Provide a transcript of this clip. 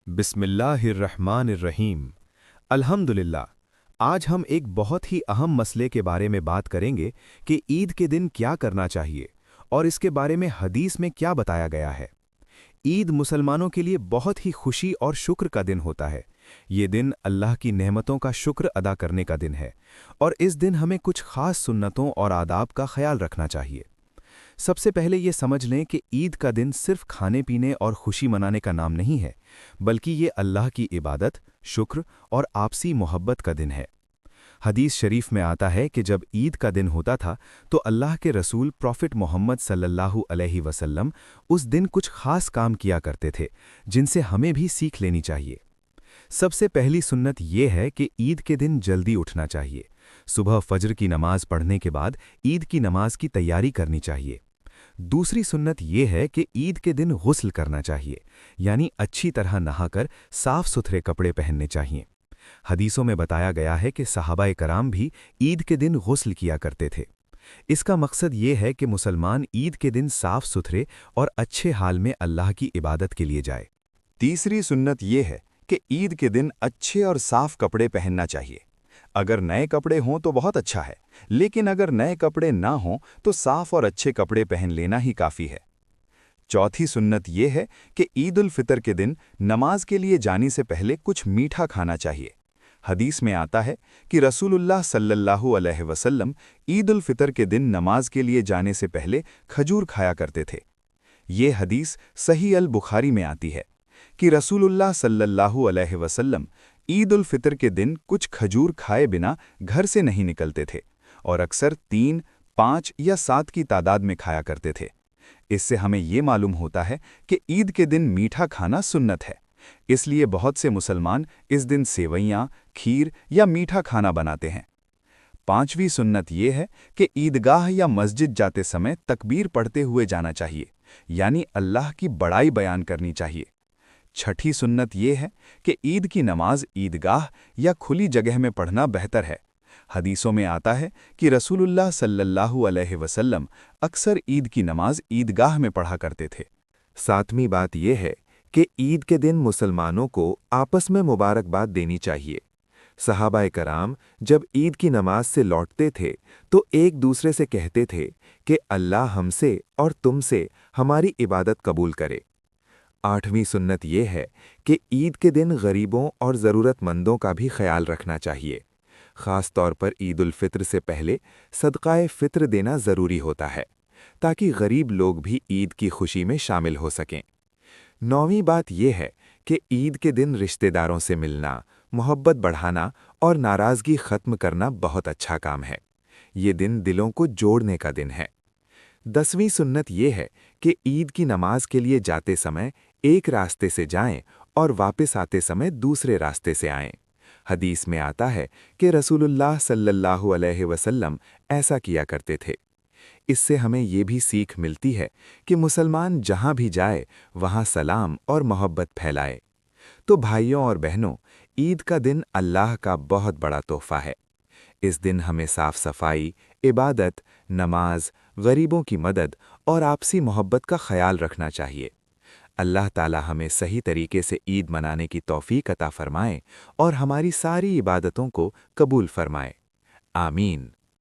बिस्मिल्लाहिर्रहमानिर्रहीम। अल्हम्दुलिल्लाह। आज हम एक बहुत ही अहम मसले के बारे में बात करेंगे कि ईद के दिन क्या करना चाहिए और इसके बारे में हदीस में क्या बताया गया है। ईद मुसलमानों के लिए बहुत ही खुशी और शुक्र का दिन होता है। ये दिन अल्लाह की नेमतों का शुक्र अदा करने का दिन है और इस दिन हमें कुछ खास सुन्नतों और आदाब का ख्याल रखना चाहिए। सबसे पहले ये समझ लें कि ईद का दिन सिर्फ खाने पीने और खुशी मनाने का नाम नहीं है, बल्कि ये अल्लाह की इबादत, शुक्र और आपसी मोहब्बत का दिन है। हदीस शरीफ में आता है कि जब ईद का दिन होता था तो अल्लाह के रसूल प्रॉफिट मोहम्मद सल्लल्लाहु अलैहि वसल्लम उस दिन कुछ खास काम किया करते थे, जिनसे हमें भी सीख लेनी चाहिए। सबसे पहली सुन्नत ये है कि ईद के दिन जल्दी उठना चाहिए। सुबह फजर की नमाज पढ़ने के बाद ईद की नमाज की तैयारी करनी चाहिए। दूसरी सुन्नत ये है कि ईद के दिन गुस्ल करना चाहिए, यानी अच्छी तरह नहाकर साफ सुथरे कपड़े पहनने चाहिए। हदीसों में बताया गया है कि सहाबाए कराम भी ईद के दिन गुस्ल किया करते थे। इसका मकसद ये है कि मुसलमान ईद के दिन साफ सुथरे और अच्छे हाल में अल्लाह की इबादत के लिए जाए। तीसरी सुन्नत ये है कि ईद के दिन अच्छे और साफ कपड़े पहनना चाहिए। अगर नए कपड़े हों तो बहुत अच्छा है, लेकिन अगर नए कपड़े ना हों तो साफ और अच्छे कपड़े पहन लेना ही काफ़ी है। चौथी सुन्नत ये है कि ईद उल फितर के दिन नमाज के लिए जाने से पहले कुछ मीठा खाना चाहिए। हदीस में आता है कि रसूलुल्लाह सल्लल्लाहु अलैहि वसल्लम ईद उल फितर के दिन नमाज के लिए जाने से पहले खजूर खाया करते थे। ये हदीस सही अल बुखारी में आती है कि रसूलुल्लाह सल्लल्लाहु अलैहि वसल्लम ईद उल फितर के दिन कुछ खजूर खाए बिना घर से नहीं निकलते थे और अक्सर 3, 5 या 7 की तादाद में खाया करते थे। इससे हमें ये मालूम होता है कि ईद के दिन मीठा खाना सुन्नत है, इसलिए बहुत से मुसलमान इस दिन सेवइयाँ, खीर या मीठा खाना बनाते हैं। पांचवी सुन्नत ये है कि ईदगाह या मस्जिद जाते समय तकबीर पढ़ते हुए जाना चाहिए, यानी अल्लाह की बड़ाई बयान करनी चाहिए। छठी सुन्नत ये है कि ईद की नमाज ईदगाह या खुली जगह में पढ़ना बेहतर है। हदीसों में आता है कि रसूलुल्लाह सल्लल्लाहु अलैहि वसल्लम अक्सर ईद की नमाज ईदगाह में पढ़ा करते थे। सातवीं बात यह है कि ईद के दिन मुसलमानों को आपस में मुबारकबाद देनी चाहिए। सहाबाए कराम जब ईद की नमाज से लौटते थे तो एक दूसरे से कहते थे कि अल्लाह हमसे और तुमसे हमारी इबादत कबूल करे। आठवीं सुन्नत यह है कि ईद के दिन गरीबों और ज़रूरतमंदों का भी ख्याल रखना चाहिए। ख़ास तौर पर ईद उल फित्र से पहले सदक़ाए फ़ित्र देना ज़रूरी होता है, ताकि गरीब लोग भी ईद की खुशी में शामिल हो सकें। नौवीं बात यह है कि ईद के दिन रिश्तेदारों से मिलना, मोहब्बत बढ़ाना और नाराज़गी ख़त्म करना बहुत अच्छा काम है। ये दिन दिलों को जोड़ने का दिन है। 10वीं सुन्नत यह है कि ईद की नमाज के लिए जाते समय एक रास्ते से जाएं और वापस आते समय दूसरे रास्ते से आएं। हदीस में आता है कि रसूलुल्लाह सल्लल्लाहु अलैहि वसल्लम ऐसा किया करते थे। इससे हमें ये भी सीख मिलती है कि मुसलमान जहाँ भी जाए वहाँ सलाम और मोहब्बत फैलाए। तो भाइयों और बहनों, ईद का दिन अल्लाह का बहुत बड़ा तोहफ़ा है। इस दिन हमें साफ सफाई, इबादत, नमाज, गरीबों की मदद और आपसी मोहब्बत का ख्याल रखना चाहिए। अल्लाह ताला हमें सही तरीके से ईद मनाने की तौफीक अता फरमाए और हमारी सारी इबादतों को कबूल फरमाए। आमीन।